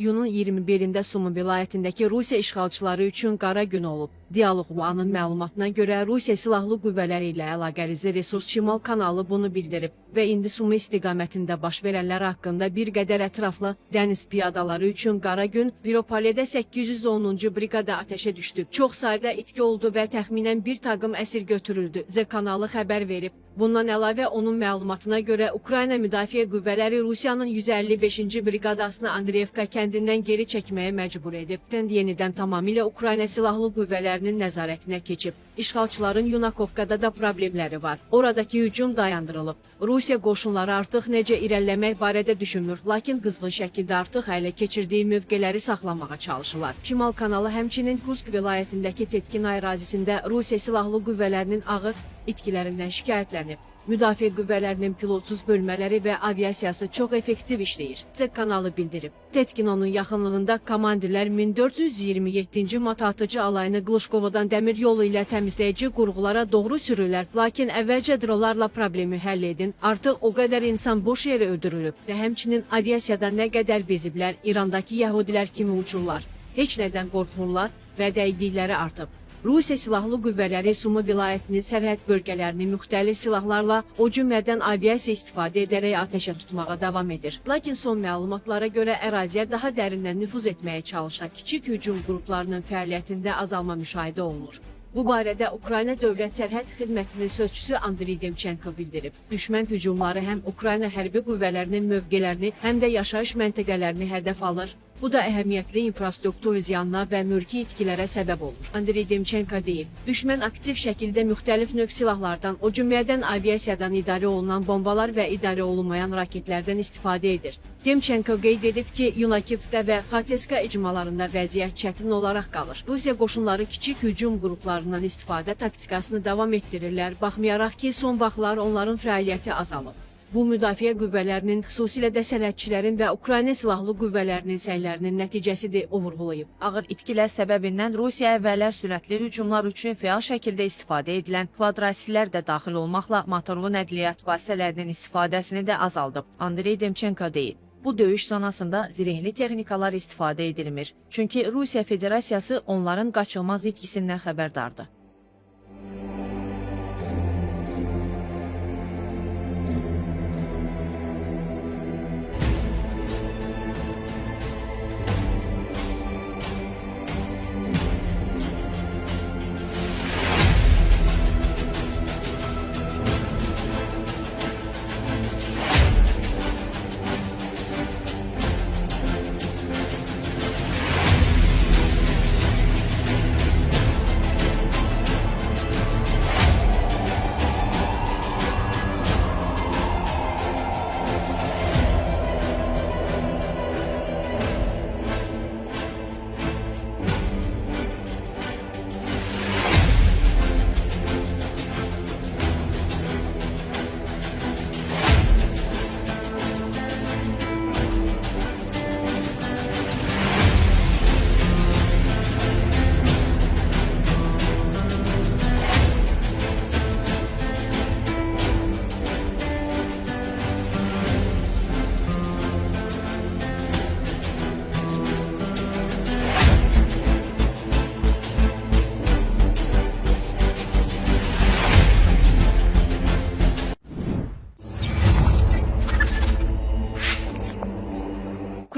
İyunun 21-də Sumi vilayətindəki Rusiya işğalçıları üçün qara gün olub. Dialoq.u'nun məlumatına görə Rusiya Silahlı Qüvvələri ilə əlaqəli Resurs Şimal kanalı bunu bildirib və indi Sumi istiqamətində baş verənlər haqqında bir qədər ətraflı dəniz piyadaları üçün qara gün Viropalyada 810-cu briqada atəşə düşdü. Çox sayda itki oldu və təxminən bir taqım əsir götürüldü. Z kanalı xəbər verib. Bundan əlavə onun məlumatına görə Ukrayna Müdafiə Qüvvələri Rusiyanın 155-ci briqadasını Andreyevka kəndindən geri çəkməyə məcbur edib. Yenidən tamamilə Ukrayna Silahlı Qüvvələrinin nəzarətinə keçib. İşğalçıların Yunakovkada da problemləri var. Oradakı hücum dayandırılıb. Rusiya qoşunları artıq necə irəliləmək barədə düşünmür, lakin qızğın şəkildə artıq ələ keçirdiyi mövqeləri saxlamağa çalışırlar. Şimal kanalı həmçinin Kursk vilayətindəki Tetkin ərazisində Rusiya Silahlı Qüvvələrinin ağır itkilərindən şikayətlənib. Müdafiə qüvvələrinin pilotsuz bölmələri və aviasiyası çox effektiv işləyir. Z kanalı bildirib. Tetkinonun yaxınlığında komandirlər 1427-ci matatıcı alayını Qloşkovodan dəmir yolu ilə təmizləyici qurğulara doğru sürürlər. Lakin əvvəlcə dronlarla problemi həll edin. Artıq o qədər insan boş yerə öldürülüb və həmçinin aviasiyada nə qədər beziblər, İrandakı yəhudilər kimi uçurlar. Heç nədən qorxmurlar və dəqiqlikləri artıb. Rusiya Silahlı Qüvvələri Sumi vilayətinin sərhəd bölgələrini müxtəlif silahlarla, o cümlədən aviasiya istifadə edərək atəşə tutmağa davam edir. Lakin son məlumatlara görə əraziyə daha dərindən nüfuz etməyə çalışan kiçik hücum qruplarının fəaliyyətində azalma müşahidə olunur. Bu barədə Ukrayna Dövlət Sərhəd Xidmətinin sözçüsü Andriy Demchenko bildirib. Düşmən hücumları həm Ukrayna hərbi qüvvələrinin mövqelərini, həm də yaşayış məntəqələrini hədəf alır. Bu da əhəmiyyətli infrastruktur ziyanına və mülki itkilərə səbəb olur. Andriy Demchenko deyib, düşmən aktiv şəkildə müxtəlif növ silahlardan, o cümlədən aviasiyadan idarə olunan bombalar və idarə olunmayan raketlərdən istifadə edir. Demchenko qeyd edib ki, Yunakivskdə və Xateska icmalarında vəziyyət çətin olaraq qalır. Rusiya qoşunları kiçik hücum qruplarından istifadə taktikasını davam etdirirlər, baxmayaraq ki, son vaxtlar onların fəaliyyəti azalıb. Bu müdafiə qüvvələrinin, xüsusilə də sərhədçilərin və Ukrayna Silahlı Qüvvələrinin səylərinin nəticəsidir, o vurğulayıb. Ağır itkilər səbəbindən Rusiya əvvəllər sürətli hücumlar üçün fəal şəkildə istifadə edilən kvadrosillər də daxil olmaqla motorlu nəqliyyat vasitələrinin istifadəsini də azaldıb. Andriy Demchenko deyib. Bu döyüş zonasında zirehli texnikalar istifadə edilmir. Çünki Rusiya Federasiyası onların qaçılmaz itkisindən xəbərdardır.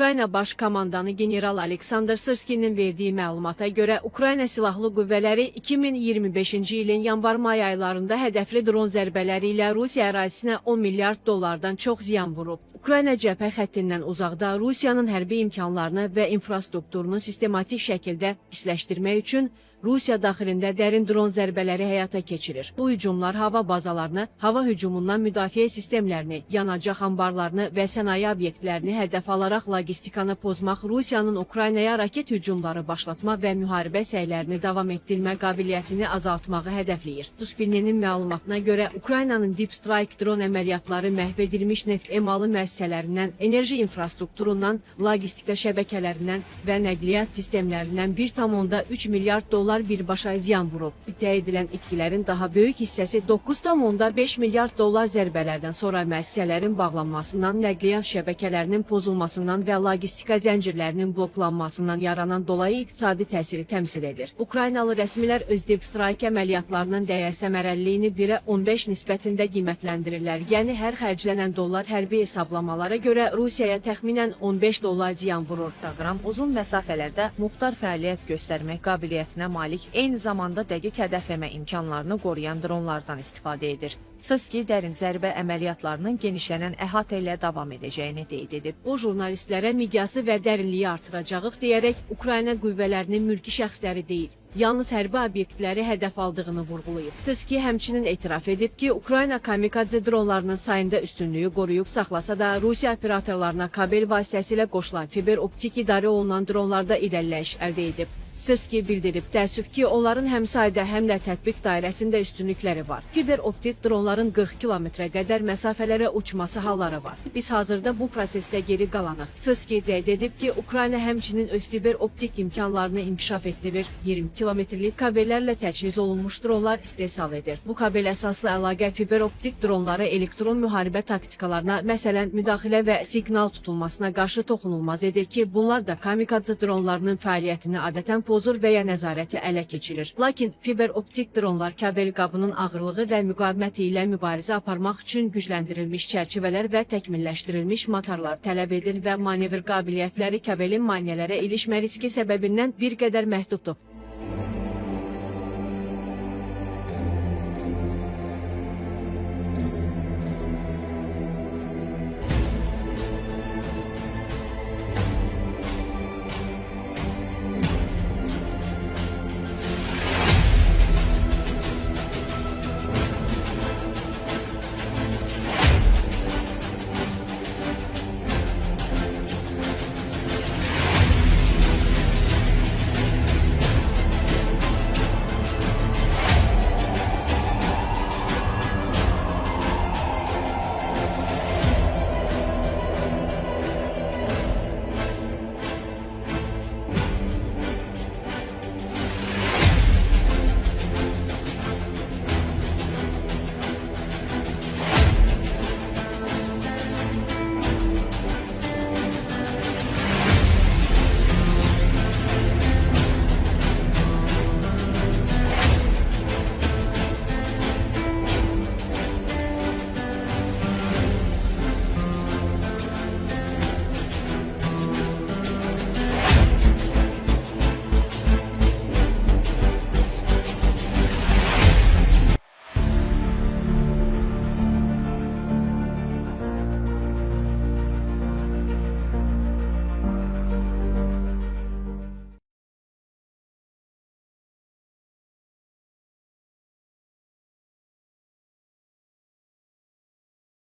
Ukrayna Baş Komandanı General Aleksandr Sırskinin verdiyi məlumata görə Ukrayna Silahlı Qüvvələri 2025-ci ilin yanvar-may aylarında hədəfli dron zərbələri ilə Rusiya ərazisinə 10 milyard dollardan çox ziyan vurub. Ukrayna cəbhə xəttindən uzaqda Rusiyanın hərbi imkanlarını və infrastrukturunu sistematik şəkildə pisləşdirmək üçün Rusiya daxilində dərin dron zərbələri həyata keçirir. Bu hücumlar hava bazalarını, hava hücumundan müdafiə sistemlərini, yanacaq anbarlarını və sənaye obyektlərini hədəf alaraq logistikanı pozmaq, Rusiyanın Ukraynaya raket hücumları başlatma və müharibə səylərini davam etdirmə qabiliyyətini azaltmağı hədəfləyir. Suspilnenin məlumatına görə Ukraynanın Deep Strike dron əməliyyatları məhv edilmiş neft emalı müəssisələrindən, enerji infrastrukturundan, logistika şəbəkələrindən və nəqliyyat sistemlərindən 1,3 milyard dollar dronlar birbaşa ziyan vurub. İddia edilən itkilərin daha böyük hissəsi 9,5 milyard dollar zərbələrdən sonra müəssisələrin bağlanmasından, nəqliyyat şəbəkələrinin pozulmasından və logistika zəncirlərinin bloklanmasından yaranan dolayı iqtisadi təsiri təmsil edir. Ukraynalı rəsmilər öz deep strike əməliyyatlarının dəyər səmərəliliyini 1-ə 15 nisbətində qiymətləndirirlər. Yəni hər xərclənən dollar hərbi hesablamalara görə Rusiyaya təxminən 15 dollar ziyan vurur. Proqram uzun məsafələrdə muxtar fəaliyyət göstərmək qabiliyyətinə malik, eyni zamanda dəqiq hədəfləmə imkanlarını qoruyan dronlardan istifadə edir. Sırski dərin zərbə əməliyyatlarının genişlənən əhatə ilə davam edəcəyini qeyd edib. O, jurnalistlərə miqyası və dərinliyi artıracağıq deyərək Ukrayna qüvvələrinin mülki şəxsləri deyil, yalnız hərbi obyektləri hədəf aldığını vurğulayıb. Sırski həmçinin etiraf edib ki, Ukrayna kamikadze dronlarının sayında üstünlüyü qoruyub saxlasa da, Rusiya operatorlarına kabel vasitəsilə qoşulan fiber optik idarə olunan dronlarda irəliləyiş əldə edib. Sırski bildirib, təəssüf ki, onların həm sayda, həm də tətbiq dairəsində üstünlükləri var. Fiber optik dronların 40 kilometrə qədər məsafələrə uçması halları var. Biz hazırda bu prosesdə geri qalanıq. Sırski qeyd edib ki, Ukrayna həmçinin öz fiber optik imkanlarını inkişaf etdirir. 20 kilometrlik kabellərlə təchiz olunmuş dronlar istehsal edir. Bu kabel əsaslı əlaqə fiber optik dronları elektron müharibə taktikalarına, məsələn, müdaxilə və siqnal tutulmasına qarşı toxunulmaz edir ki, bunlar da kamikadze dronlarının fəaliyyətini adətən pozur və ya nəzarəti ələ keçirir. Lakin fiber optik dronlar kabel qabının ağırlığı və müqaviməti ilə mübarizə aparmaq üçün gücləndirilmiş çərçivələr və təkmilləşdirilmiş motorlar tələb edir və manevr qabiliyyətləri kabelin maneələrə ilişmə riski səbəbindən bir qədər məhduddur.